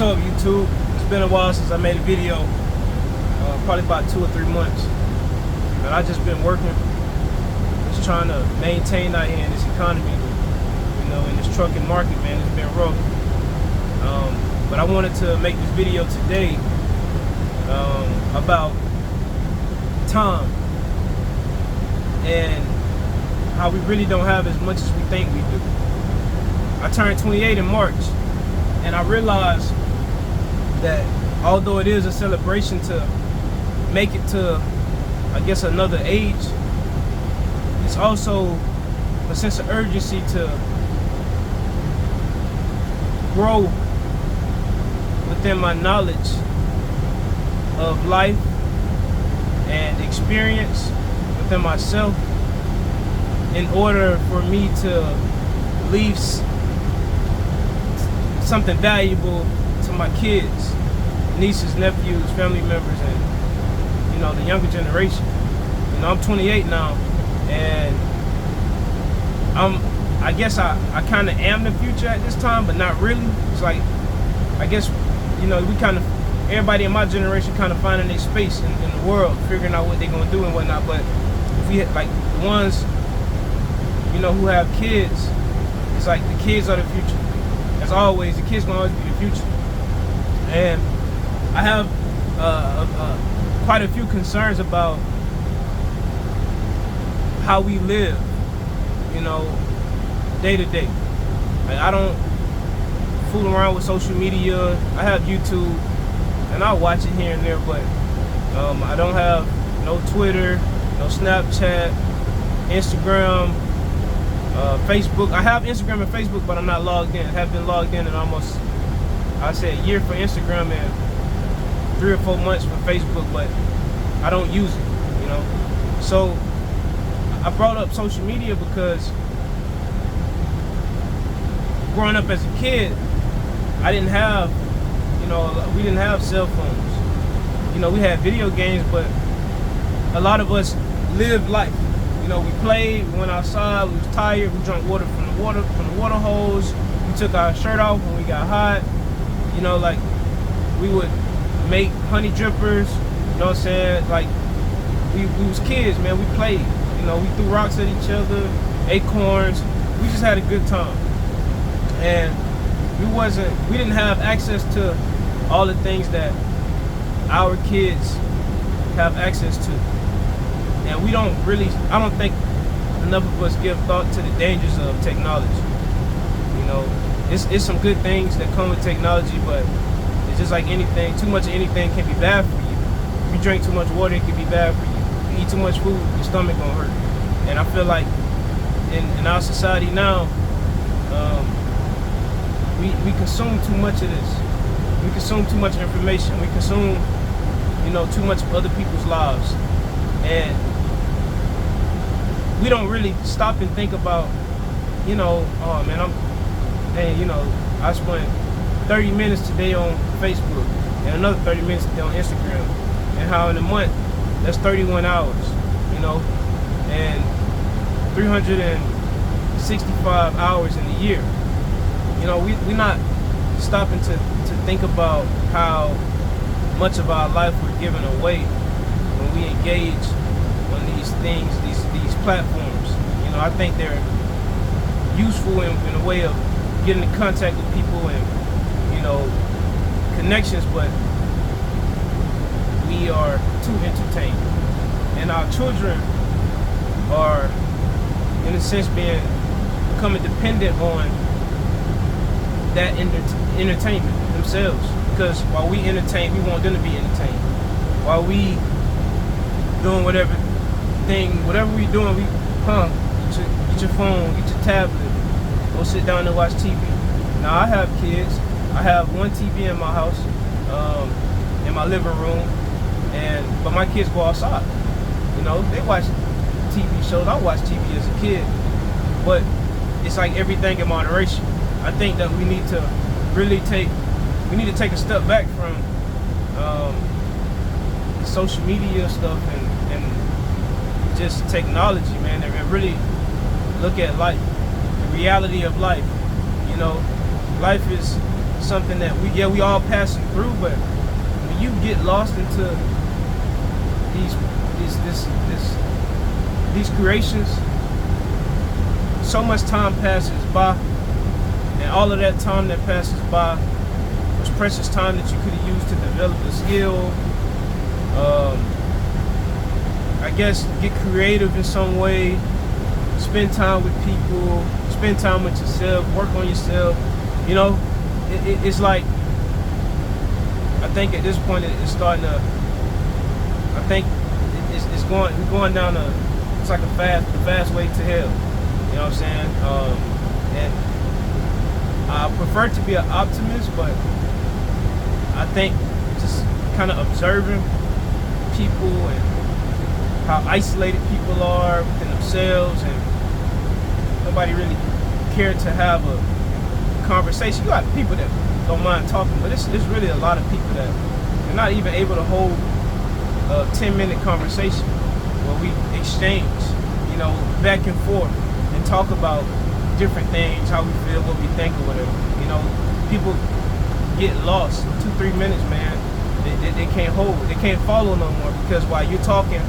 What's up, YouTube? It's been a while since I made a video, probably about 2 or 3 months. And I just been working, just trying to maintain out here in this economy, in this trucking market, man. It's been rough. But I wanted to make this video today about time and how we really don't have as much as we think we do. I turned 28 in March, and I realized that although it is a celebration to make it to, I guess, another age, it's also a sense of urgency to grow within my knowledge of life and experience within myself in order for me to leave something valuable to my kids, nieces, nephews, family members, and the younger generation. I'm 28 now, and I guess I kind of am the future at this time, but not really. It's like, I guess, we kind of, everybody in my generation kind of finding their space in the world, figuring out what they're gonna do and whatnot. But if we had, like, the ones, who have kids, it's like the kids are the future. As always, the kids gonna always be the future. And I have quite a few concerns about how we live, day to day. Like, I don't fool around with social media. I have YouTube, and I'll watch it here and there, but I don't have no Twitter, no Snapchat, Instagram, Facebook. I have Instagram and Facebook, but I'm not logged in. I have been logged in almost, I'd say, a year for Instagram and 3 or 4 months for Facebook, but I don't use it, So I brought up social media because growing up as a kid, I didn't have, we didn't have cell phones. We had video games, but a lot of us lived life. We played, we went outside, we was tired, we drank water from the water hose, we took our shirt off when we got hot, like, we would make honey drippers, what I'm saying? Like, we was kids, man. We played, we threw rocks at each other, acorns. We just had a good time. And we didn't have access to all the things that our kids have access to. And I don't think enough of us give thought to the dangers of technology. It's some good things that come with technology, but it's just like anything. Too much of anything can be bad for you. If you drink too much water, it can be bad for you. If you eat too much food, your stomach gonna hurt. And I feel like in our society now, we consume too much of this. We consume too much information. We consume, too much of other people's lives. And we don't really stop and think about, oh man, I spent 30 minutes today on Facebook and another 30 minutes today on Instagram. And how in a month, that's 31 hours, and 365 hours in a year. We're not stopping to think about how much of our life we're giving away when we engage on these things, these platforms. I think they're useful in a way of getting in contact with people and, connections, but we are too entertained. And our children are, in a sense, becoming dependent on that entertainment themselves. Because while we entertain, we want them to be entertained. While we doing whatever we doing, get your phone, get your tablet, go sit down and watch TV. Now, I have kids. I have one TV in my house, in my living room, but my kids go outside. They watch TV shows. I watched TV as a kid, but it's like everything in moderation. I think that we need to take a step back from social media stuff and just technology, man, and really look at life, the reality of life. Life is something that we all passing through, but when you get lost into these creations, so much time passes by, and all of that time that passes by was precious time that you could have used to develop a skill. I guess get creative in some way, spend time with people, spend time with yourself, work on yourself. You know, it's like, I think at this point it's starting to, I think we're going down it's like the fast way to hell. You know what I'm saying? And I prefer to be an optimist, but I think just kind of observing people and how isolated people are within themselves, and nobody really cared to have a conversation. You got people that don't mind talking, but it's really a lot of people that are not even able to hold a 10-minute conversation where we exchange, you know, back and forth and talk about different things, how we feel, what we think, or whatever. You know, people get lost 2-3 minutes, man. They can't hold, they can't follow no more, because while you're talking,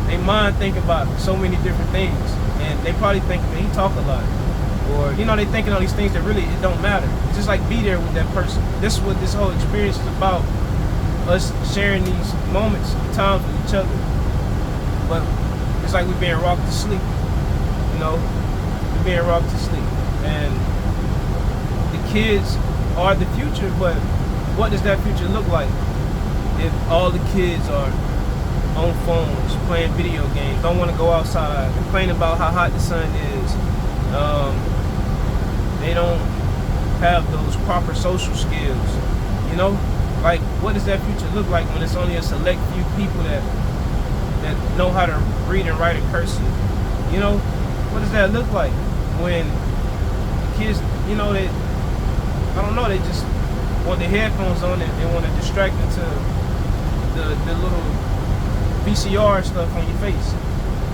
they mind think about so many different things, and they probably think that he talk a lot, or you know, they thinking all these things that really it don't matter. It's just like, be there with that person. This is what this whole experience is about, us sharing these moments, times with each other. But it's like we're being rocked to sleep, you know, we're being rocked to sleep, and the kids are the future. But what does that future look like if all the kids are on phones, playing video games, don't want to go outside, complaining about how hot the sun is? They don't have those proper social skills, you know? Like, what does that future look like when it's only a select few people that know how to read and write in cursive? You know, what does that look like when kids, you know, they just want their headphones on and want to distract into the little VCR stuff on your face,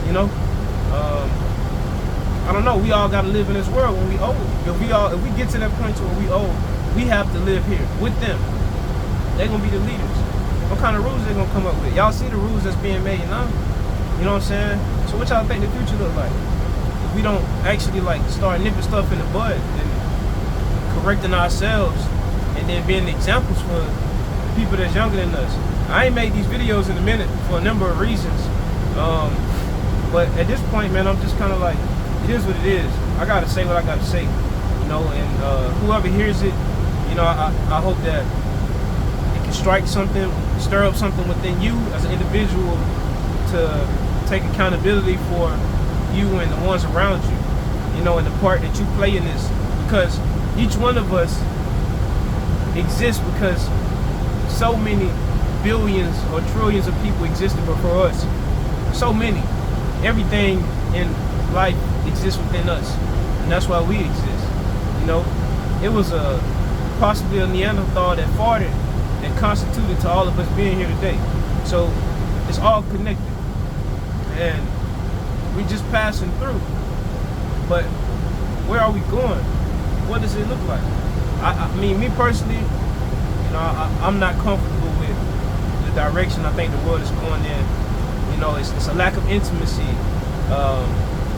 you know? I don't know. We all got to live in this world when we old. If we get to that point where we old, we have to live here with them. They're gonna be the leaders. What kind of rules they gonna come up with? Y'all see the rules that's being made now? You know what I'm saying? So what y'all think the future look like? If we don't actually like start nipping stuff in the bud and correcting ourselves, and then being examples for people that's younger than us. I ain't made these videos in a minute for a number of reasons. But at this point, man, I'm just kind of like, it is what it is. I gotta say what I gotta say, you know. And whoever hears it, you know, I hope that it can strike something, stir up something within you as an individual to take accountability for you and the ones around you, you know, and the part that you play in this. Because each one of us exists because so many billions or trillions of people existed before us. So many. Everything in life exists within us, and that's why we exist. You know, it was possibly a Neanderthal that farted that constituted to all of us being here today. So it's all connected, and we just passing through. But where are we going? What does it look like? I mean, me personally, you know, I'm not comfortable with the direction I think the world is going in. You know, it's a lack of intimacy,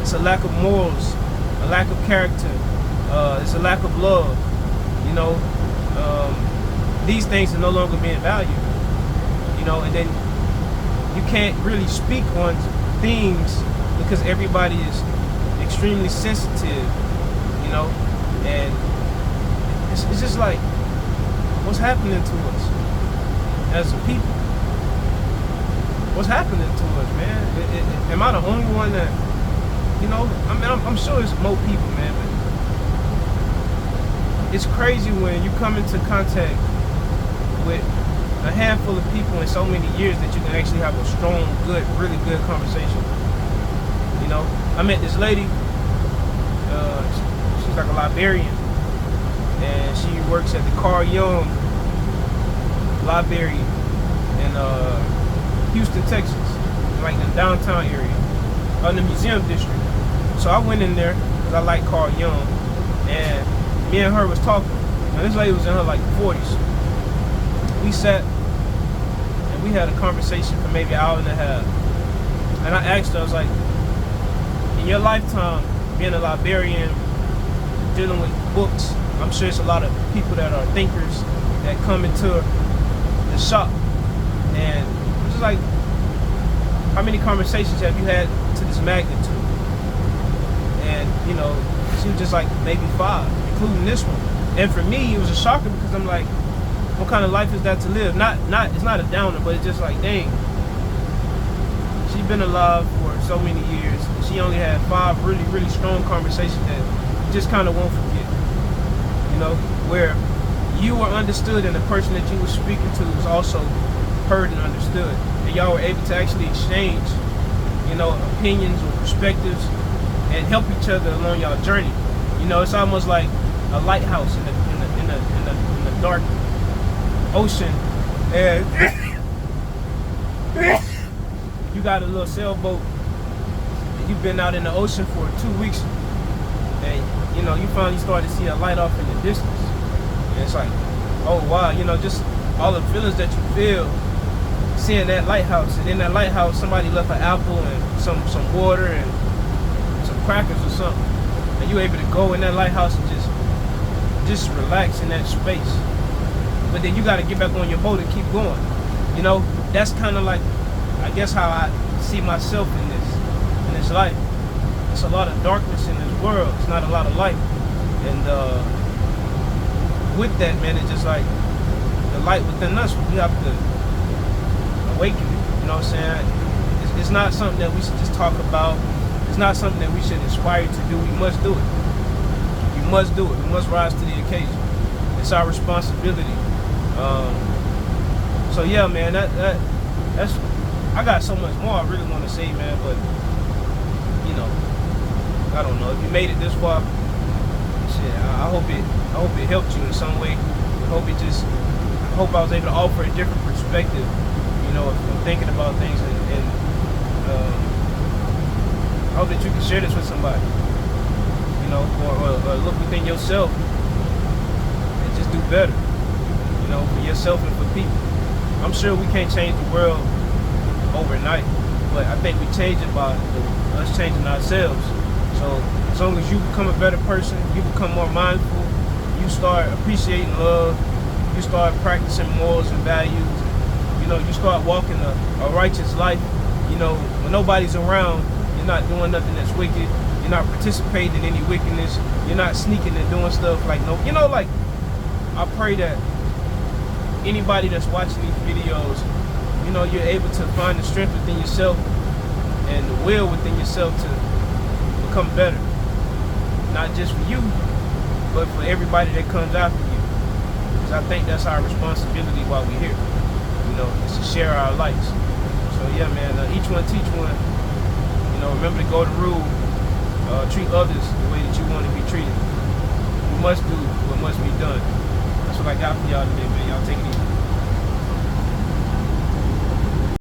it's a lack of morals, a lack of character, it's a lack of love. You know, these things are no longer being valued. You know, and then you can't really speak on things because everybody is extremely sensitive. You know, and it's just like, what's happening to us as a people? What's happening to us, man? Am I the only one that, you know? I mean, I'm sure it's more people, man, but it's crazy when you come into contact with a handful of people in so many years that you can actually have a strong, good, really good conversation. You know, I met this lady. She's like a librarian, and she works at the Carl Jung Library in Houston, Texas, like in the downtown area, in the museum district. So I went in there because I like Carl Jung, and me and her was talking, Now this lady was in her like 40s. We sat and we had a conversation for maybe an hour and a half. And I asked her, I was like, in your lifetime, being a librarian, dealing with books, I'm sure it's a lot of people that are thinkers that come into the shop. And I'm just like, how many conversations have you had to this magnitude? And, you know, she was just like, maybe 5, including this one. And for me, it was a shocker because I'm like, what kind of life is that to live? It's not a downer, but it's just like, dang. She's been alive for so many years. She only had 5 really, really strong conversations that you just kind of won't forget. You know, where you were understood and the person that you were speaking to was also heard and understood. And y'all were able to actually exchange, you know, opinions or perspectives and help each other along y'all journey. You know, it's almost like a lighthouse in the dark ocean, and you got a little sailboat, and you've been out in the ocean for 2 weeks, and you know you finally start to see a light off in the distance, and it's like, oh wow, you know, just all the feelings that you feel seeing that lighthouse, and in that lighthouse somebody left an apple and some water and some crackers or something, and you're able to go in that lighthouse and just relax in that space. But then you got to get back on your boat and keep going. You know, that's kind of like, I guess, how I see myself in this life. It's a lot of darkness in this world. It's not a lot of light. And with that, man, it's just like the light within us. We have to awaken it. You know what I'm saying? It's not something that we should just talk about. It's not something that we should aspire to do. We must do it. We must do it. We must rise to the occasion. It's our responsibility. So yeah, man, that's I got so much more I really want to say, man, but you know, I don't know. If you made it this far, shit, I hope it helped you in some way. I hope I was able to offer a different perspective, you know, of thinking about things, and I hope that you can share this with somebody, you know, or look within yourself and just do better, you know, for yourself and for people. I'm sure we can't change the world overnight, but I think we change it by us changing ourselves. So as long as you become a better person, you become more mindful, you start appreciating love, you start practicing morals and values, you know, you start walking a righteous life. You know, when nobody's around, you're not doing nothing that's wicked, you're not participating in any wickedness, you're not sneaking and doing stuff like, no, you know, like, I pray that anybody that's watching these videos, you know, you're able to find the strength within yourself and the will within yourself to become better. Not just for you, but for everybody that comes after you. Because I think that's our responsibility while we're here. You know, is to share our lights. So yeah, man, each one teach one. You know, remember the golden rule. Treat others the way that you want to be treated. We must do what must be done. That's what I got for y'all today, man. Y'all take it easy.